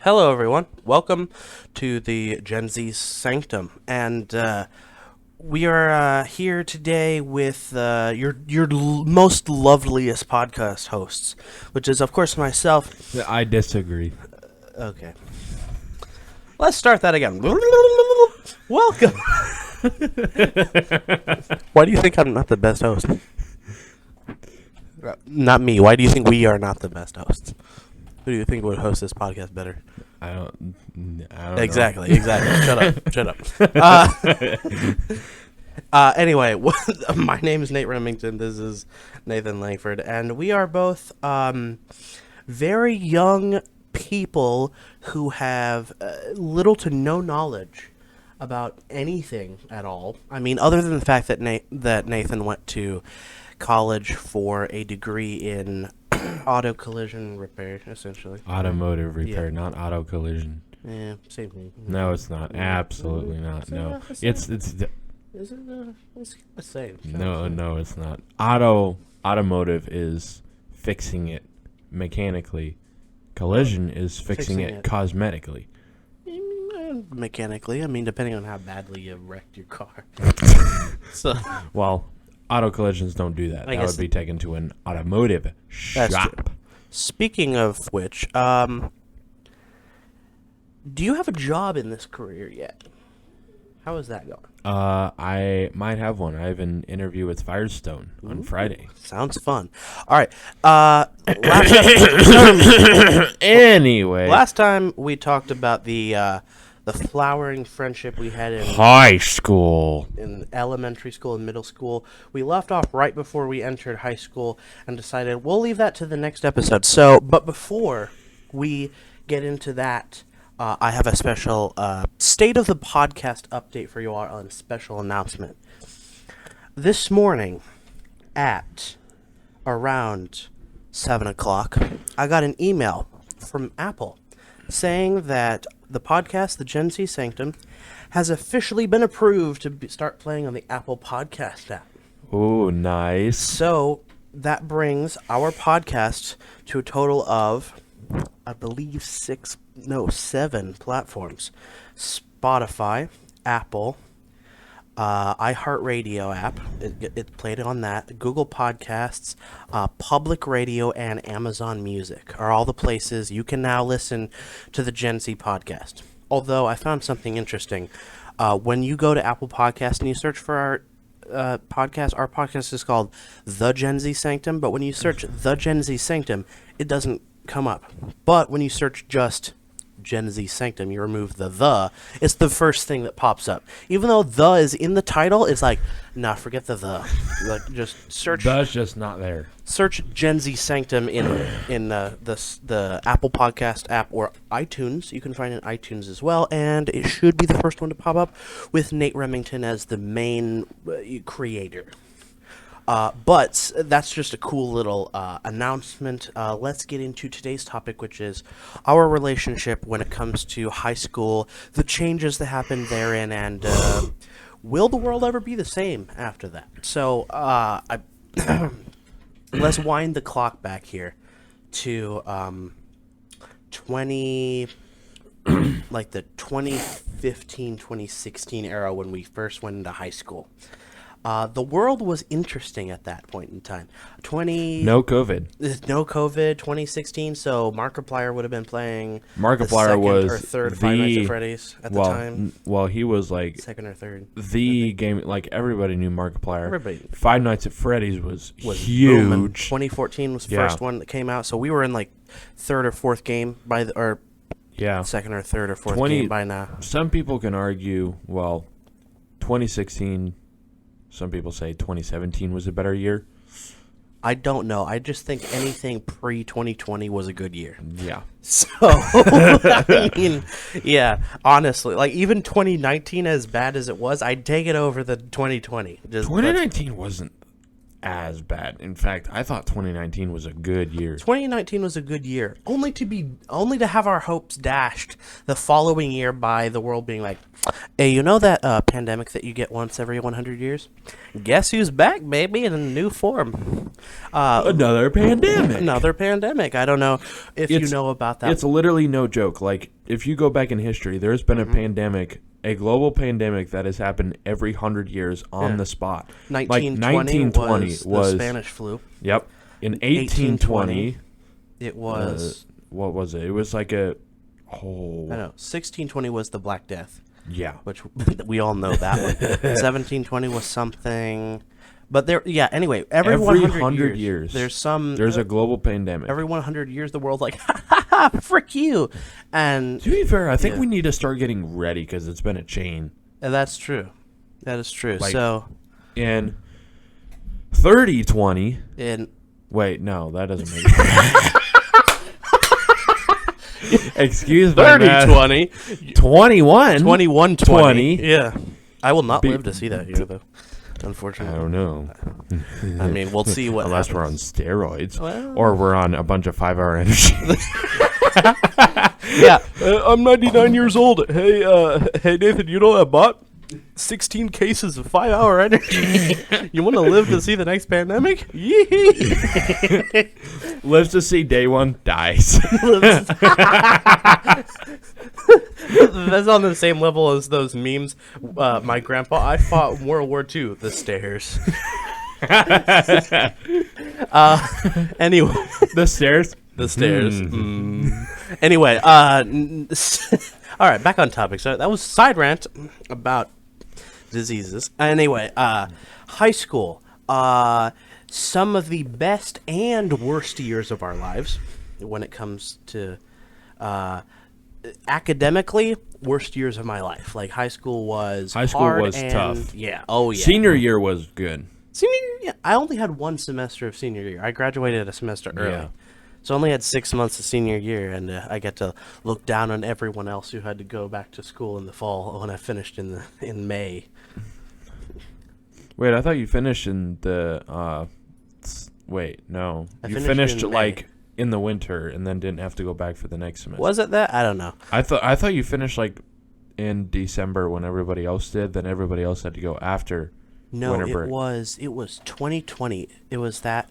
Hello, everyone. Welcome to the Gen Z Sanctum, and we are here today with your most loveliest podcast hosts, which is, of course, myself. I disagree. Okay, let's start that again. Welcome. Why do you think I'm not the best host? Not me. Why do you think we are not the best hosts? Who do you think would host this podcast better? I don't Exactly. Shut up. Anyway, my name is Nate Remington. This is Nathan Langford, and we are both very young people who have little to no knowledge about anything at all. I mean, other than the fact that Nathan went to college for a degree in auto collision repair, essentially. Automotive repair, Yeah. not auto collision. Yeah, same thing. No, it's not. Absolutely not. No, it's Is it? It's the same. no, it's not. Automotive is fixing it mechanically. Collision is fixing it cosmetically. Mechanically, I mean, depending on how badly you wrecked your car. So Well, auto collisions don't do that. I That guess would be taken to an automotive That's shop. true. Speaking of which, do you have a job in this career yet? How is that going? I might have one. I have an interview with Firestone on Friday. Sounds fun. All right. Anyway, Last time we talked about the flowering friendship we had in high school. elementary school and middle school. We left off right before we entered high school and decided we'll leave that to the next episode. So, but before we get into that, I have a special state of the podcast update for you all on a special announcement. This morning at around 7 o'clock, I got an email from Apple saying that the podcast, the Gen Z Sanctum, has officially been approved to start playing on the Apple Podcast app. Ooh, nice. So that brings our podcast to a total of, I believe, 7 platforms. Spotify, Apple, iHeartRadio app, it played on that, Google Podcasts, Public Radio, and Amazon Music are all the places you can now listen to the Gen Z podcast. Although I found something interesting. When you go to Apple Podcasts and you search for our podcast is called The Gen Z Sanctum, but when you search The Gen Z Sanctum, it doesn't come up. But when you search just Gen Z Sanctum, you remove the, it's the first thing that pops up. Even though the is in the title, it's like, nah, forget the. Like, just search. That's just not there. Search Gen Z Sanctum in the Apple Podcast app or iTunes. You can find it in iTunes as well, and it should be the first one to pop up with Nate Remington as the main creator. But that's just a cool little announcement. Let's get into today's topic, which is our relationship when it comes to high school, the changes that happened therein, and will the world ever be the same after that? So let's wind the clock back here to 2015, 2016 era when we first went into high school. The world was interesting at that point in time. No COVID. No COVID, 2016, so Markiplier would have been playing Markiplier was or third Five Nights at Freddy's at the time. Well, he was like Second or third. the game. Like everybody knew Markiplier. Everybody. Five Nights at Freddy's was booming. huge. 2014 was the first one that came out, so we were in like third or fourth game or Yeah. second or third or fourth game by now. Some people can argue, well, 2016. Some people say 2017 was a better year. I don't know. I just think anything pre-2020 was a good year. Yeah. So, I mean, yeah, honestly, like even 2019, as bad as it was, I'd take it over the 2020. 2019 wasn't as bad. In fact, I thought 2019 was a good year. 2019 was a good year, only to have our hopes dashed the following year by the world being like, "Hey, you know that pandemic that you get once every 100 years? Guess who's back, baby, in a new form." Another pandemic. Another pandemic. I don't know if you know about that. It's literally no joke. Like, if you go back in history, there's been a pandemic, a global pandemic that has happened every 100 years on the spot. 1920 was the Spanish flu. Yep. In 1820, it was... what was it? It was like a whole... I know. 1620 was the Black Death. Yeah. Which we all know that one. 1720 was something... But anyway, every 100 years there's a global pandemic. Every 100 years, the world's like, ha ha ha, frick you. And to be fair, I think we need to start getting ready because it's been a chain. And that's true. That is true. Like, so, in 3020. Wait, no, that doesn't make sense. Excuse me. 3020. 2120. Yeah. I will not live to see that year, though. Unfortunately. I don't know. I mean, we'll see what Unless happens. we're on steroids. Or we're on a bunch of 5-hour energy. Yeah. I'm 99 years old. Hey, Nathan, you know I bought 16 cases of 5-hour energy. You want to live to see the next pandemic? Yee. Lives to see day one, dies. That's on the same level as those memes. My grandpa, I fought World War II. The stairs. Anyway. The stairs? The stairs. Anyway, all right, back on topic. So that was side rant about diseases. Anyway, high school. Some of the best and worst years of our lives when it comes to academically, worst years of my life. Like high school was tough. Yeah. Oh yeah. Senior year was good. Senior year, yeah. I only had one semester of senior year. I graduated a semester early. Yeah. So I only had 6 months of senior year, and I get to look down on everyone else who had to go back to school in the fall when I finished in May. Wait, I thought you finished in the wait, no. You finished like in the winter and then didn't have to go back for the next semester. Was it that? I don't know. I thought you finished like in December when everybody else did, then everybody else had to go after winter break. it was 2020. It was that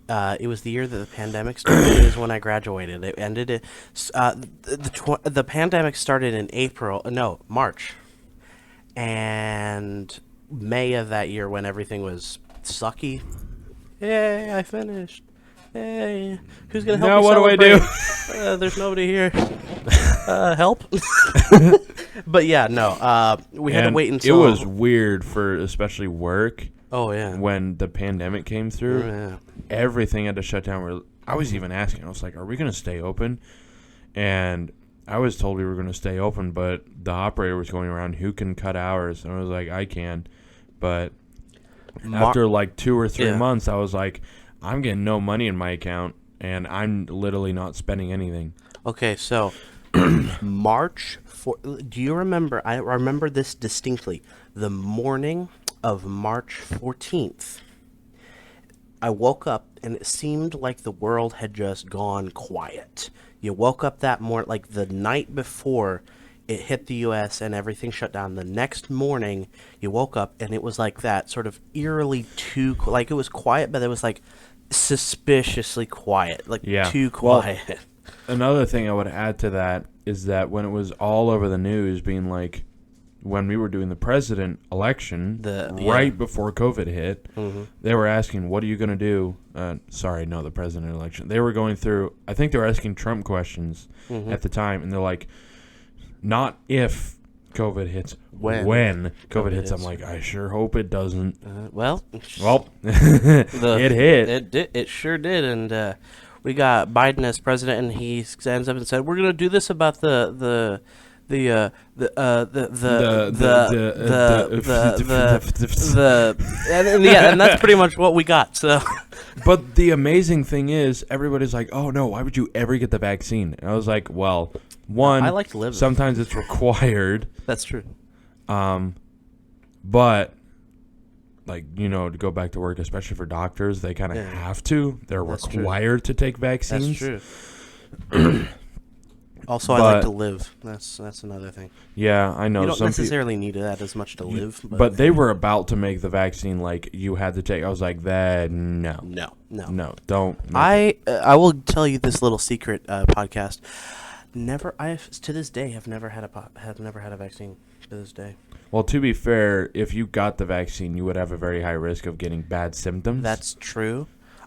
it was the year that the pandemic started. It was when I graduated. It ended the pandemic started in March. And May of that year when everything was sucky. Yay, I finished. Hey, who's gonna help me Now what celebrate? do I do? There's nobody here. Help. But yeah, no. We had to wait until... It was weird for especially work. Oh, yeah. When the pandemic came through, everything had to shut down. I was even asking. I was like, are we going to stay open? And I was told we were going to stay open, but the operator was going around, who can cut hours? And I was like, I can. But after like 2 or 3 months, I was like, I'm getting no money in my account, and I'm literally not spending anything. Okay, so March 4... Do you remember? I remember this distinctly. The morning of March 14th, I woke up, and it seemed like the world had just gone quiet. You woke up that morning, like the night before it hit the U.S. and everything shut down. The next morning, you woke up, and it was like that, sort of eerily like it was quiet, but it was like suspiciously quiet, like too quiet. Well, another thing I would add to that is that when it was all over the news, being like, when we were doing the president election, right before COVID hit, they were asking, what are you going to do? The president election. They were going through, I think they were asking Trump questions at the time, and they're like, not if COVID hits, when COVID hits. I'm like, I sure hope it doesn't. It hit. It sure did, and we got Biden as president, and he stands up and said, we're going to do this about and that's pretty much what we got. So, but the amazing thing is, everybody's like, "Oh no, why would you ever get the vaccine?" And I was like, "Well, one, I like to live. Sometimes it's required. That's true. But to go back to work, especially for doctors, they kind of have to. They're required to take vaccines. That's true. Also, I like to live. That's another thing. Yeah, I know. You don't necessarily need that as much to live. But they were about to make the vaccine like you had to take. I was like, no, don't. I will tell you this little secret podcast. To this day have never had a vaccine. To this day. Well, to be fair, if you got the vaccine, you would have a very high risk of getting bad symptoms. That's true.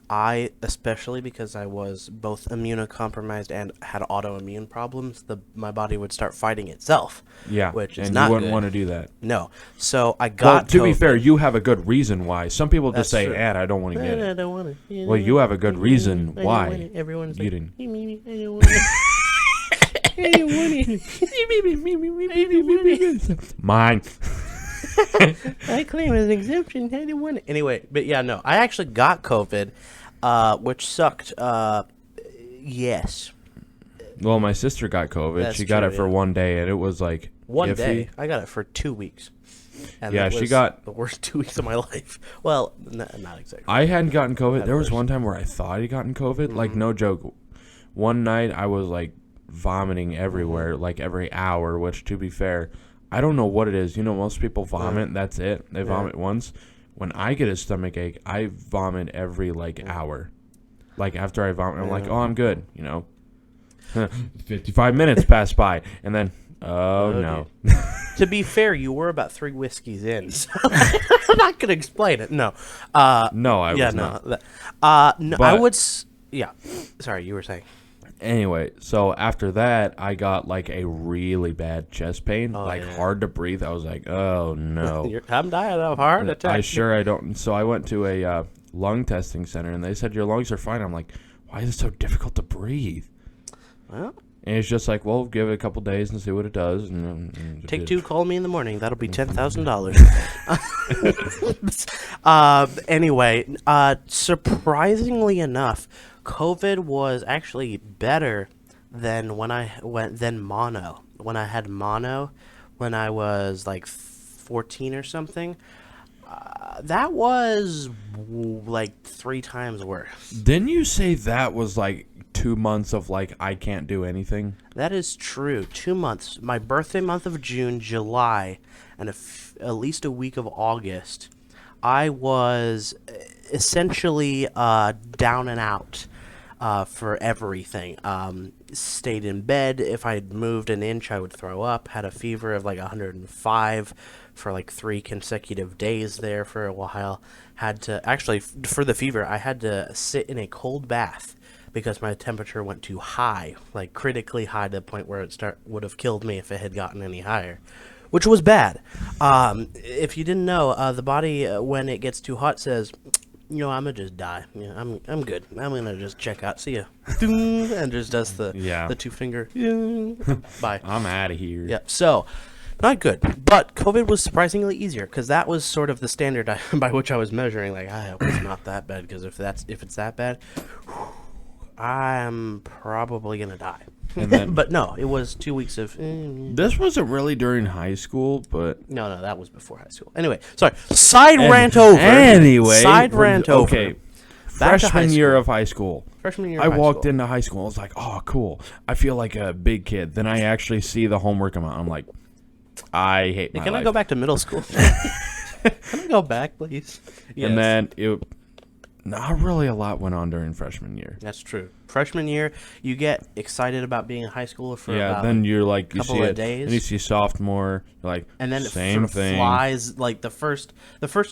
Especially because I was both immunocompromised and had autoimmune problems, my body would start fighting itself. Yeah, which is and not you wouldn't good. want to do that. No, so I got. Well, to be COVID. fair, you have a good reason why. Some people just say, true. "I don't want to get it." I don't want it. Well, you have a good reason why. Everyone's you like, didn't. I don't want it. I don't want it. Mine. I claim an exemption. I didn't want it. Anyway, but yeah, no. I actually got COVID, which sucked. Yes. Well, my sister got COVID. That's she got true, it for yeah. one day, and it was like One iffy. day. I got it for 2 weeks. And Yeah, that she was got- the worst 2 weeks of my life. Well, not exactly. I hadn't gotten COVID. At There was first. one time where I thought I'd gotten COVID. Like, no joke. One night, I was, like, vomiting everywhere, like, every hour, which, to be fair, I don't know what it is. You know, most people vomit. That's it. They vomit once. When I get a stomach ache, I vomit every, like, hour. Like, after I vomit, I'm like, oh, I'm good, 55 minutes pass by, and then, no. To be fair, you were about 3 whiskeys in, so I'm not going to explain it. No. No, I was not. not. No, But- I would... Yeah. Sorry, you were saying. Anyway, so after that, I got, like, a really bad chest pain, hard to breathe. I was like, oh, no. I'm dying of heart attack. I don't. So I went to a lung testing center, and they said, your lungs are fine. I'm like, why is it so difficult to breathe? Well, and it's just like, well, give it a couple days and see what it does. And take 2, call me in the morning. That'll be $10,000. Anyway, surprisingly enough, COVID was actually better than when I mono. When I had mono, when I was like 14 or something, that was like 3 times worse. Didn't you say that was like 2 months of like I can't do anything? That is true. 2 months. My birthday month of June, July, and at least a week of August, I was essentially down and out for everything. Stayed in bed. If I had moved an inch, I would throw up. Had a fever of like 105 for like 3 consecutive days there for a while. Had to, actually, for the fever, I had to sit in a cold bath because my temperature went too high, like critically high to the point where it would have killed me if it had gotten any higher, which was bad. If you didn't know, the body, when it gets too hot, says, I'm gonna just die. Yeah, I'm good. I'm gonna just check out. See ya. And just does the 2-finger. Bye. I'm out of here. Yep. So, not good. But COVID was surprisingly easier because that was sort of the standard by which I was measuring. Like, I hope it's not that bad because if it's that bad, I'm probably gonna die. And then, but no, it was 2 weeks of. This wasn't really during high school, but No, that was before high school. Anyway, sorry. Rant over. Rant over. Okay. Freshman year of high school. Freshman year. I walked into high school. I was like, "Oh, cool! I feel like a big kid." Then I actually see the homework come out. I'm like, "I hate my life." Can I go back to middle school? Can I go back, please? Yes. And then not really a lot went on during freshman year. That's true. Freshman year, you get excited about being a high schooler for about then you're like a couple of days. Then you see sophomore, you're like, and then same it sort of thing. flies. Like the first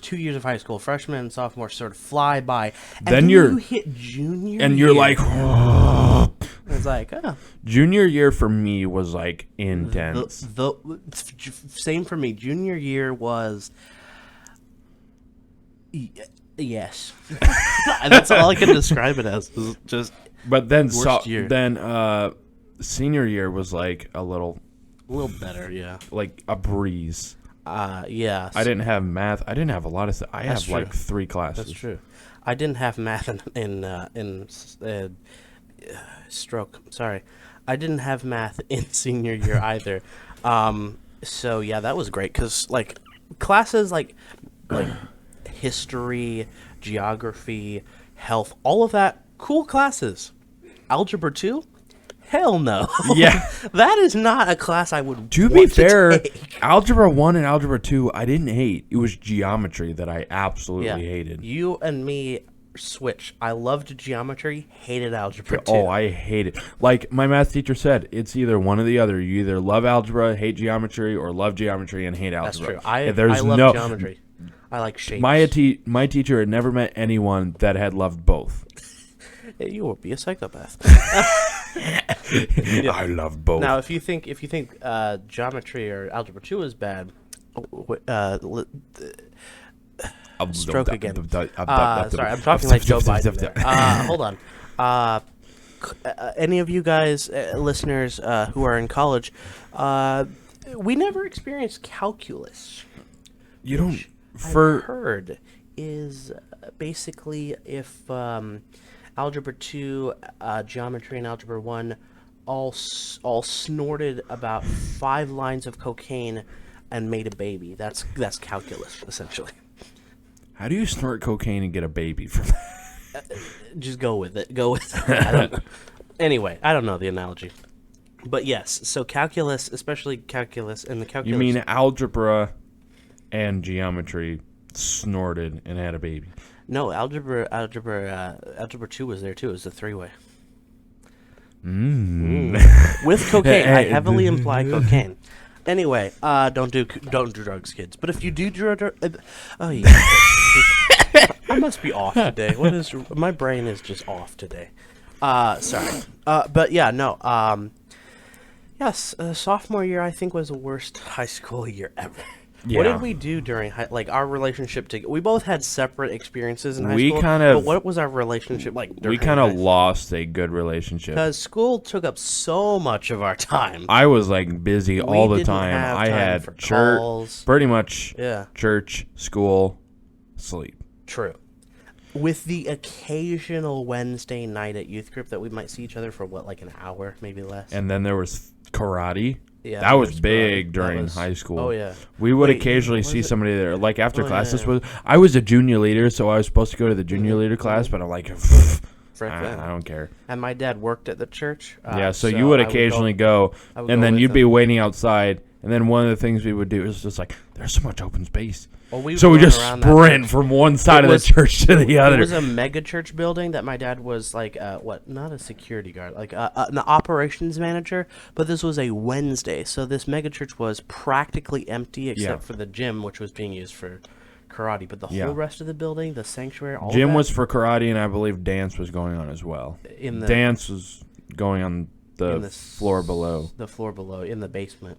2 years of high school, freshman and sophomore sort of fly by. And Then you hit junior and year. you're like, it's like, oh. Junior year for me was like intense. The same for me. Junior year was. Yes, that's all I can describe it as. Is just. But then year. Senior year was like a little better, yeah. Like a breeze. Yeah. I didn't have math. I didn't have a lot of stuff. I have true. like 3 classes. That's true. I didn't have math in stroke. Sorry, I didn't have math in senior year either. So yeah, that was great because like classes like history, geography, health, all of that, cool classes. Algebra 2? Hell no. Yeah. That is not a class I would To want be fair, take. Algebra 1 and Algebra 2, I didn't hate. It was geometry that I absolutely hated. You and me switch. I loved geometry, hated algebra 2. Oh, I hate it. Like my math teacher said, it's either one or the other. You either love algebra, hate geometry, or love geometry and hate algebra. That's true. I love geometry. I like shapes. My teacher had never met anyone that had loved both. You will be a psychopath. I love both. Now, if you think geometry or algebra 2 is bad, stroke again. Sorry, I'm talking like Joe Biden there. Hold on. Any of you guys, listeners who are in college, we never experienced calculus. You don't. I've heard is basically if algebra 2, geometry, and algebra 1 all snorted about 5 lines of cocaine and made a baby. That's calculus, essentially. How do you snort cocaine and get a baby from that? Just go with it. Go with it. Anyway, I don't know the analogy. But yes, so calculus, especially calculus, and the calculus... You mean algebra and geometry snorted and had a baby? No, algebra 2 was there too. It was a 3-way. With cocaine. I heavily imply cocaine. Anyway, don't do drugs, kids. But if you do oh yeah, I must be off today. My brain is just off today. Sorry. But yeah, no. Yes, sophomore year I think was the worst high school year ever. Yeah. What did we do during our relationship? We both had separate experiences in high school. But what was our relationship like? We kind of lost a good relationship because school took up so much of our time. I was busy all the time. I had church, pretty much. Yeah. Church, school, sleep. True. With the occasional Wednesday night at youth group that we might see each other for an hour, maybe less. And then there was karate. Yeah, that was big during high school. Oh yeah, we would occasionally see somebody there. Like after classes, I was a junior leader, so I was supposed to go to the junior leader class, but I'm like, I don't care. And my dad worked at the church. So you would occasionally go, and then you'd be waiting outside. And then one of the things we would do is just there's so much open space. So we just sprint from one side of the church to the other. It was a mega church building that my dad was not a security guard, an operations manager. But this was a Wednesday, so this mega church was practically empty except for the gym, which was being used for karate. But the whole rest of the building, the sanctuary, all gym was for karate, and I believe dance was going on as well. Dance was going on the floor below. The floor below in the basement.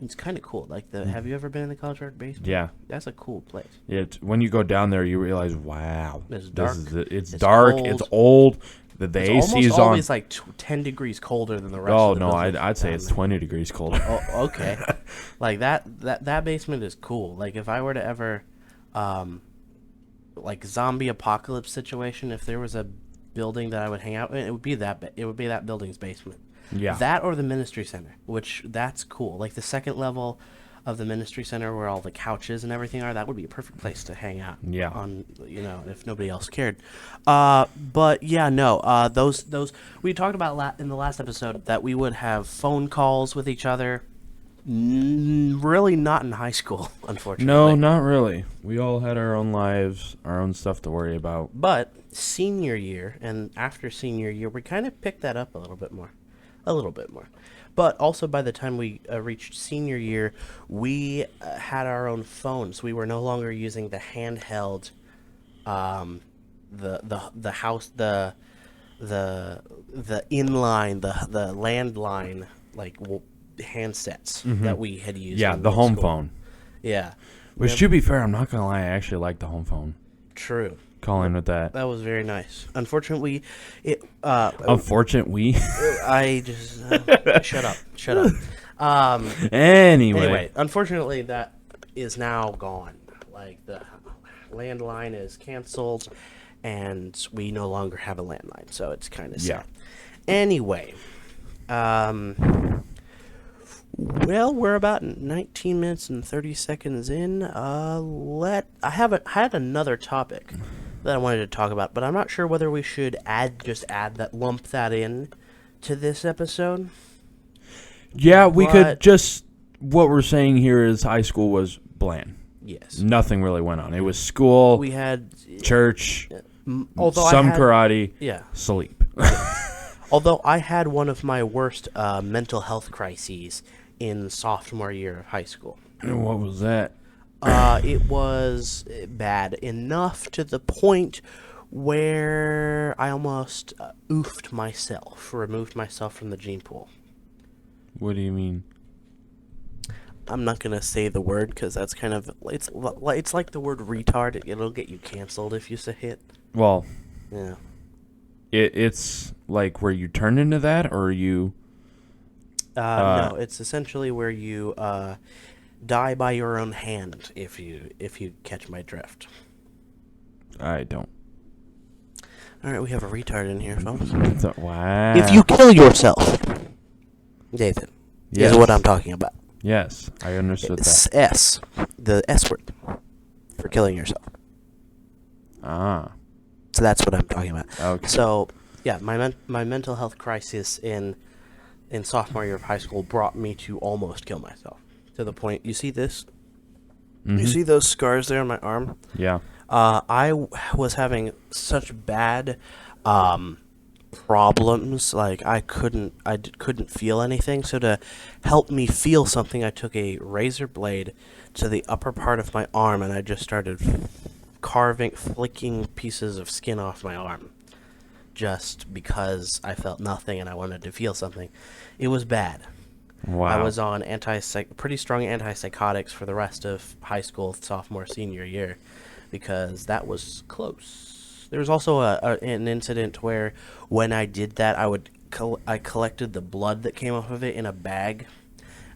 It's kind of cool. Have you ever been in the college art basement? Yeah. That's a cool place. Yeah, when you go down there, you realize, wow. It's dark. It's dark. Cold. It's old. The AC is on. It's always 10 degrees colder than the rest of the building. I'd say it's 20 degrees colder. Oh, okay. That basement is cool. If I were to ever, zombie apocalypse situation, if there was a building that I would hang out in, it would be that building's basement. Yeah. That or the ministry center, that's cool. The second level of the ministry center where all the couches and everything are, that would be a perfect place to hang out. Yeah. On, if nobody else cared. But yeah, no, those we talked about in the last episode that we would have phone calls with each other. Really not in high school, unfortunately. No, not really. We all had our own lives, our own stuff to worry about. But senior year and after senior year, we kind of picked that up a little bit more. But also by the time we reached senior year, we had our own phones. We were no longer using the handheld, the inline, the landline handsets that we had used. Yeah, the home phone. Yeah. Which, to be fair, I'm not gonna lie, I actually like the home phone. True. Calling with that. That was very nice. Unfortunately, I just shut up. Anyway, unfortunately, that is now gone. The landline is canceled, and we no longer have a landline, so it's kind of sad. Anyway, Well, we're about 19 minutes and 30 seconds in. I had another topic that I wanted to talk about, but I'm not sure whether we should lump that in to this episode. Yeah, we could just. What we're saying here is high school was bland. Yes. Nothing really went on. It was school. We had church. Although some karate. Yeah. Sleep. Although I had one of my worst mental health crises in sophomore year of high school. And what was that? It was bad enough to the point where I almost removed myself from the gene pool. What do you mean? I'm not gonna say the word because that's kind of it's like the word retard. It'll get you canceled if you say it. Well, yeah. It's like where you turn into that, or you. No, it's essentially where you die by your own hand. If you catch my drift. I don't. All right, we have a retard in here, folks. Wow. If you kill yourself, Nathan, yes. is what I'm talking about. Yes, I understood It's that. S, the S word, for killing yourself. Ah. So that's what I'm talking about. Okay. So, yeah, my mental health crisis in sophomore year of high school brought me to almost kill myself. To the point, you see this? Mm-hmm. You see those scars there on my arm? Yeah. I was having such bad problems, like I couldn't feel anything. So to help me feel something, I took a razor blade to the upper part of my arm and I just started flicking pieces of skin off my arm, just because I felt nothing and I wanted to feel something. It was bad. Wow. I was on pretty strong antipsychotics for the rest of high school, sophomore, senior year, because that was close. There was also an incident where when I did that, I collected the blood that came off of it in a bag,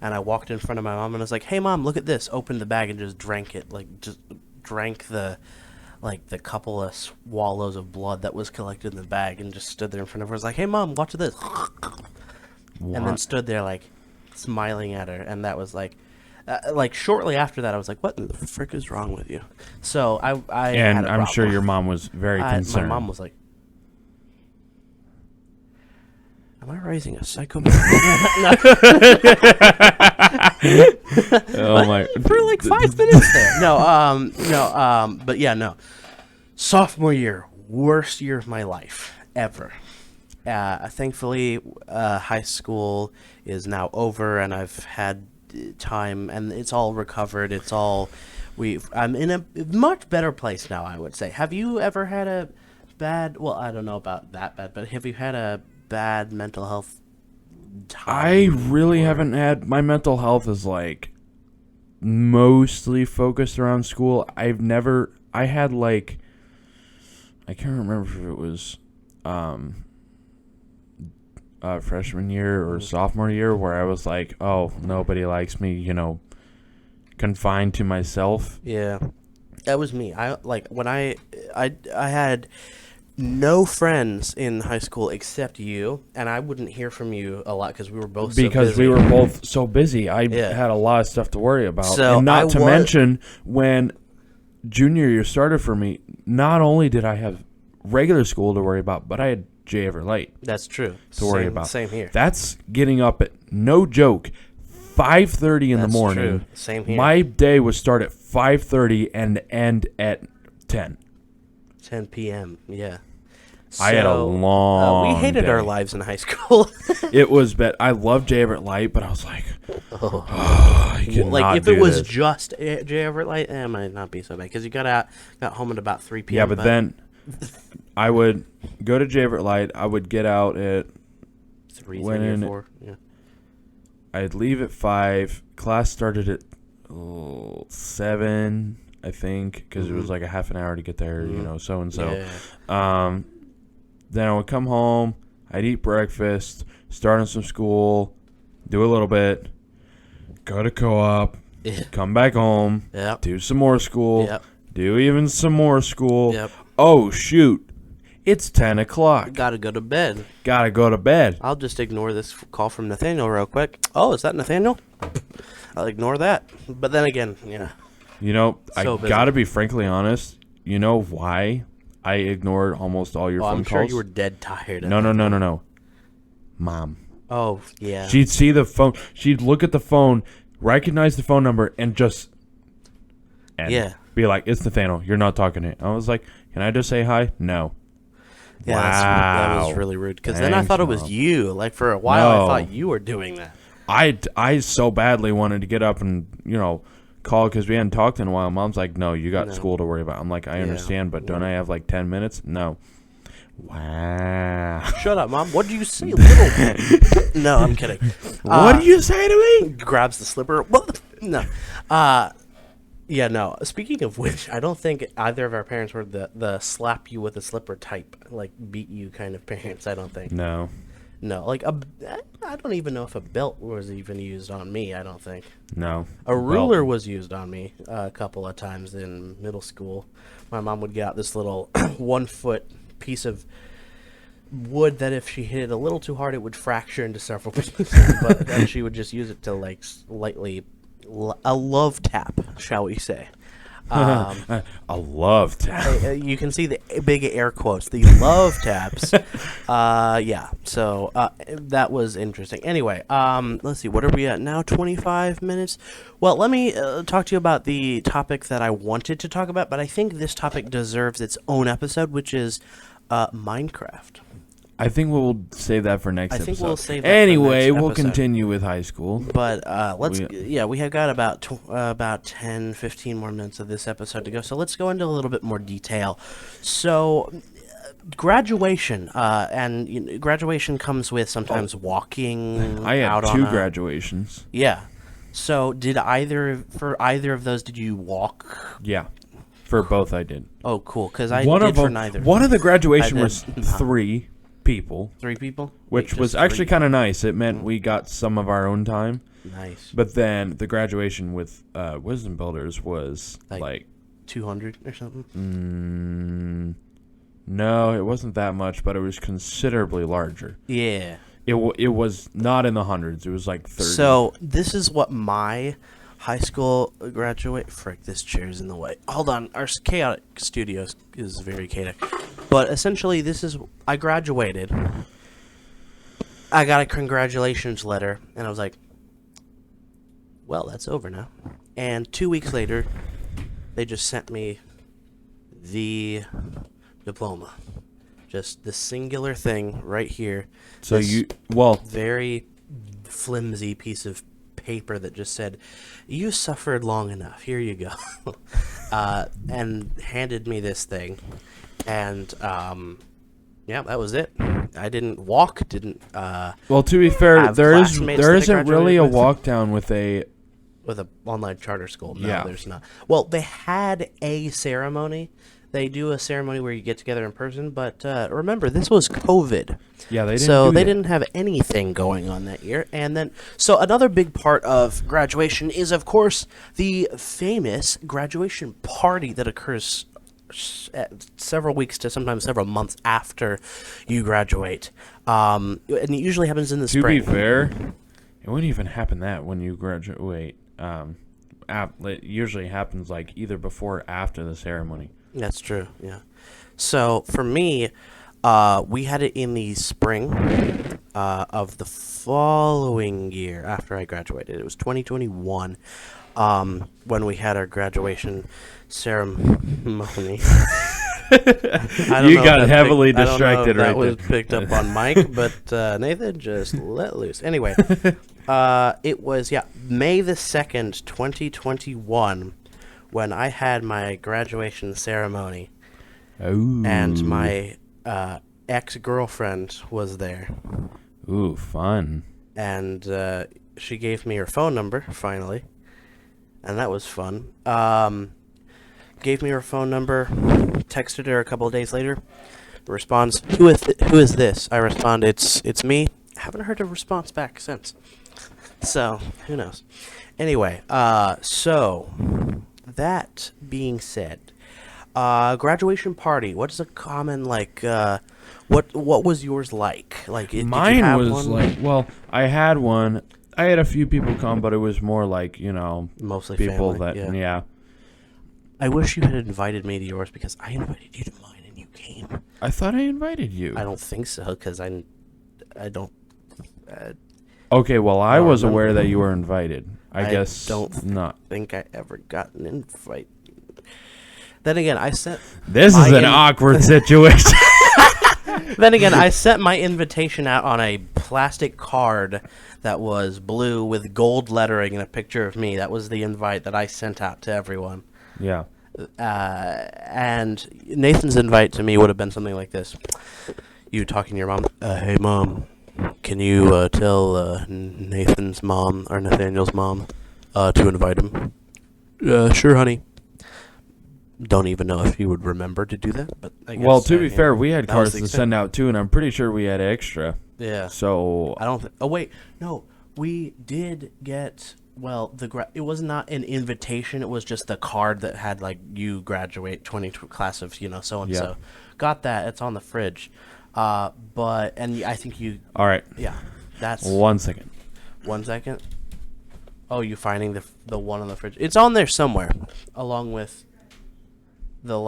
and I walked in front of my mom and I was like, "Hey, Mom, look at this!" Opened the bag and just drank it, just drank the couple of swallows of blood that was collected in the bag, and just stood there in front of her. I was like, "Hey, Mom, watch this," and then stood there smiling at her, and that was shortly after that, I was like, "What the frick is wrong with you?" So I and had a I'm sure problem. your mom was very concerned. My mom was like, "Am I raising a psychopath?" Oh my! For 5 minutes there. But yeah, no. Sophomore year, worst year of my life ever. Thankfully, high school is now over, and I've had time, and it's all recovered. I'm in a much better place now, I would say. Have you ever had a bad? Well, I don't know about that bad, but have you had a bad mental health time? I really haven't had. My mental health is mostly focused around school. I had I can't remember if it was freshman year or sophomore year where I was like, oh, nobody likes me, confined to myself. Yeah, that was me. When I had no friends in high school except you, and I wouldn't hear from you a lot because we were both we were both so busy. I had a lot of stuff to worry about, so and not to mention when junior year started for me. Not only did I have regular school to worry about, but I had J. Everett Light. That's true. To worry about. Same here. That's getting up at, no joke, 5:30 in the morning. True. Same here. My day would start at 5:30 and end at 10 p.m. Yeah. I had a long we hated day. our lives in high school. It was bad. I loved J. Everett Light, but I was like, I cannot if do it was this. just J. Everett Light, it might not be so bad because you got home at about 3 p.m. Yeah, but then I would go to J. Everett Light. I would get out at 3 or 4. Yeah. I'd leave at 5. Class started at 7, I think, because it was like a half an hour to get there, so and so. Then I would come home. I'd eat breakfast, start on some school, do a little bit, go to co-op, come back home, do some more school, do even some more school. Oh, shoot. It's 10 o'clock. Gotta go to bed. Gotta go to bed. I'll just ignore this call from Nathaniel real quick. Oh, is that Nathaniel? I'll ignore that. But then again, yeah. You know, So I busy. gotta be frankly honest. You know why I ignored almost all your phone I'm calls? sure you were dead tired. No. Mom. Oh, yeah. She'd see the phone. She'd look at the phone, recognize the phone number, and just be like, "It's Nathaniel. You're not talking to me." I was like, "Can I just say hi?" No. Yeah, wow. that was really rude. Because then I thought it was you. Like, for a while, I thought you were doing that. I so badly wanted to get up and, call because we hadn't talked in a while. Mom's like, "No, you got school to worry about." I'm like, "I understand, but don't I have like 10 minutes?" No. Wow. Shut up, Mom. What did you say, little? No, I'm kidding. What did you say to me? Grabs the slipper. What? No. Yeah, no. Speaking of which, I don't think either of our parents were the slap you with a slipper type, like beat you kind of parents. I don't think. No. No, like I don't even know if a belt was even used on me. I don't think. No. A ruler was used on me a couple of times in middle school. My mom would get out this little 1 foot piece of wood that if she hit it a little too hard, it would fracture into several pieces. But then she would just use it to like lightly. A love tap, shall we say. A love tap. You can see the big air quotes, the love taps. Yeah, so that was interesting. Anyway, let's see, what are we at now? 25 minutes? Well, let me talk to you about the topic that I wanted to talk about, but I think this topic deserves its own episode, which is Minecraft. I think we'll save that for next episode. I think we'll save that anyway, for next we'll episode. Continue with high school. But we have got about 10, 15 more minutes of this episode to go. So let's go into a little bit more detail. So graduation, and graduation comes with sometimes walking. I had out two on graduations. Yeah. So for either of those, did you walk? Yeah. For both I did. Oh, cool. Because I did for neither. One of the graduation was 3 people. 3 people? Which was actually kind of nice. It meant we got some of our own time. Nice. But then the graduation with Wisdom Builders was like 200 or something? No, it wasn't that much, but it was considerably larger. Yeah. It was not in the hundreds. It was like 30. So this is what my high school frick, this chair's in the way. Hold on, our chaotic studio is very chaotic. But essentially, I graduated. I got a congratulations letter, and I was like, well, that's over now. And 2 weeks later, they just sent me the diploma. Just the singular thing right here. So very flimsy piece of paper that just said, "You suffered long enough. Here you go," and handed me this thing, and yeah, that was it. I didn't walk. Well, to be fair, there isn't really a with. walk down with an online charter school. No, yeah. There's not. Well, they had a ceremony. They do a ceremony where you get together in person, but remember, this was COVID. Yeah, they didn't have anything going on that year. And then, so another big part of graduation is, of course, the famous graduation party that occurs several weeks to sometimes several months after you graduate. And it usually happens in the spring. To be fair, it wouldn't even happen that when you graduate. It usually happens like either before or after the ceremony. That's true, yeah. So, for me, we had it in the spring of the following year after I graduated. It was 2021 when we had our graduation ceremony. You got heavily distracted right there. That was picked up on mic, but Nathan just let loose. Anyway, it was, May the 2nd, 2021, when I had my graduation ceremony. Ooh. And my ex-girlfriend was there. Ooh, fun. And she gave me her phone number, finally. And that was fun. Gave me her phone number, texted her a couple of days later. Responds, who is this? I respond, it's me. Haven't heard a response back since. So, who knows? Anyway, so that being said, Graduation party. What is a common what was yours like? Mine did you have was one? like, well, I had one. I had a few people come, but it was more like, Mostly people family, that, yeah. I wish you had invited me to yours because I invited you to mine and you came. I thought I invited you. I don't think so because I don't. Okay, well, I was remember. aware that you were invited. I guess don't not. think I ever got an invite. Then again, I sent. This is an awkward situation. Then again, I sent my invitation out on a plastic card that was blue with gold lettering and a picture of me. That was the invite that I sent out to everyone. Yeah. And Nathan's invite to me would have been something like this. You talking to your mom. Hey, Mom, can you tell Nathan's mom, or Nathaniel's mom, to invite him? Sure, honey. Don't even know if he would remember to do that. But I guess, well, to be fair, we had cards to extent. send out too, and I'm pretty sure we had extra. Yeah. So I don't. Oh wait, no, we did get. Well, it was not an invitation. It was just the card that had you graduate class of so and so. Got that? It's on the fridge. But I think you. All right. Yeah, that's 1 second. 1 second. Oh, you finding the one on the fridge? It's on there somewhere, along with the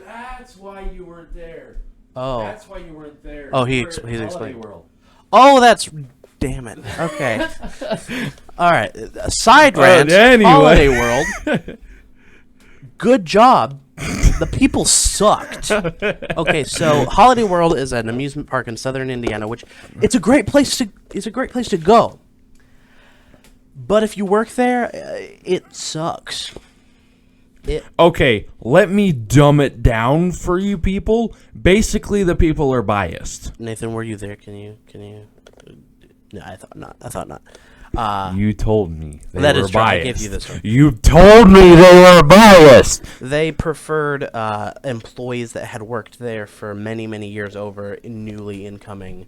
That's why you weren't there. Oh. That's why you weren't there. Oh, he's explaining. World. Oh, that's. Damn it. Okay. All right. Side rant. Anyway. Holiday World. Good job. The people sucked. Okay, so Holiday World is an amusement park in southern Indiana, which it's a great place to go. But if you work there, it sucks. Okay, let me dumb it down for you people. Basically, the people are biased. Nathan, were you there? Can you? No, I thought not. You told me they that were is true. biased. I gave you this one. You told me they were biased. They preferred employees that had worked there for many, many years over newly incoming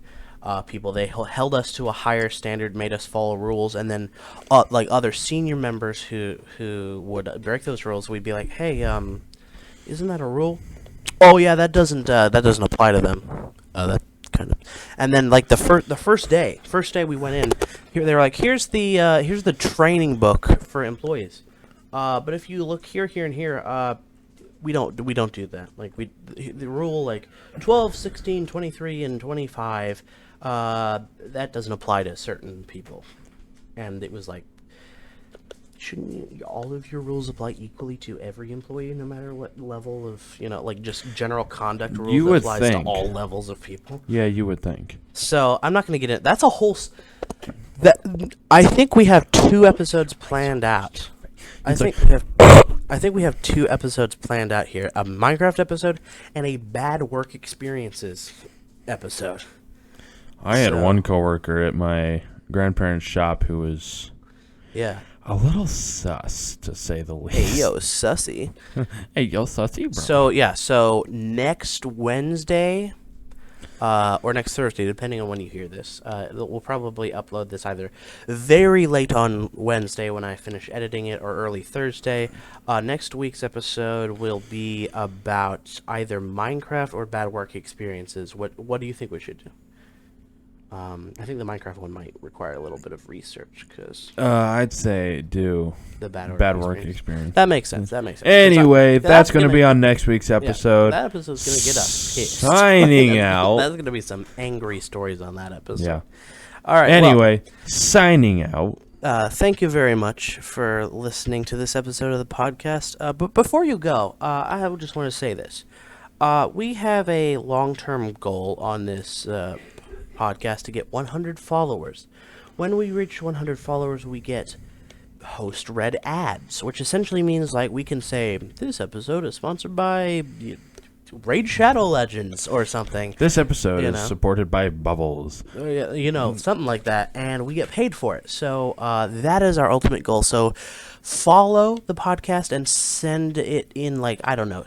people. They held us to a higher standard, made us follow rules, and then other senior members who would break those rules, we'd be like, "Hey, isn't that a rule?" Oh yeah, that doesn't apply to them. That kind of. And then the first day we went in, here they were like, "Here's the training book for employees." But if you look here, and here, we don't do that. The rule 12, 16, 23, and 25. That doesn't apply to certain people, and it was shouldn't all of your rules apply equally to every employee, no matter what level of just general conduct rules You that would applies think. to all levels of people? Yeah, you would think. So I'm not going to get it. That's a whole. I think we have 2 episodes planned out. I think we have 2 episodes planned out here: a Minecraft episode and a bad work experiences episode. I had one coworker at my grandparents' shop who was a little sus, to say the least. Hey yo, sussy. Hey yo, sussy, bro. So next Wednesday, or next Thursday, depending on when you hear this, we'll probably upload this either very late on Wednesday when I finish editing it, or early Thursday. Next week's episode will be about either Minecraft or bad work experiences. What do you think we should do? I think the Minecraft one might require a little bit of research because I'd say do the bad work experience. That makes sense. Anyway, that's going to be on next week's episode. That episode's going to get us pissed. Signing out. That's going to be some angry stories on that episode. Yeah. All right. Anyway, signing out. Thank you very much for listening to this episode of the podcast. But before you go, I just want to say this. We have a long-term goal on this podcast to get 100 followers. When we reach 100 followers, we get host-read ads, which essentially means we can say, this episode is sponsored by Raid Shadow Legends or something. This episode is supported by Bubbles. Something like that, and we get paid for it. So that is our ultimate goal. So follow the podcast and send it in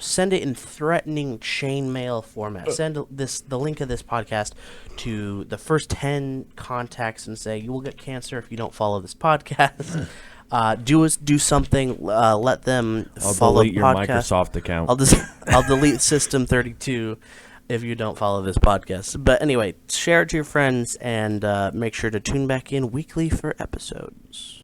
send it in threatening chainmail format. Send the link of this podcast to the first 10 contacts and say, you will get cancer if you don't follow this podcast. Do something. Let them I'll follow delete the your podcast. Microsoft account. I'll delete System 32 if you don't follow this podcast. But anyway, share it to your friends and make sure to tune back in weekly for episodes.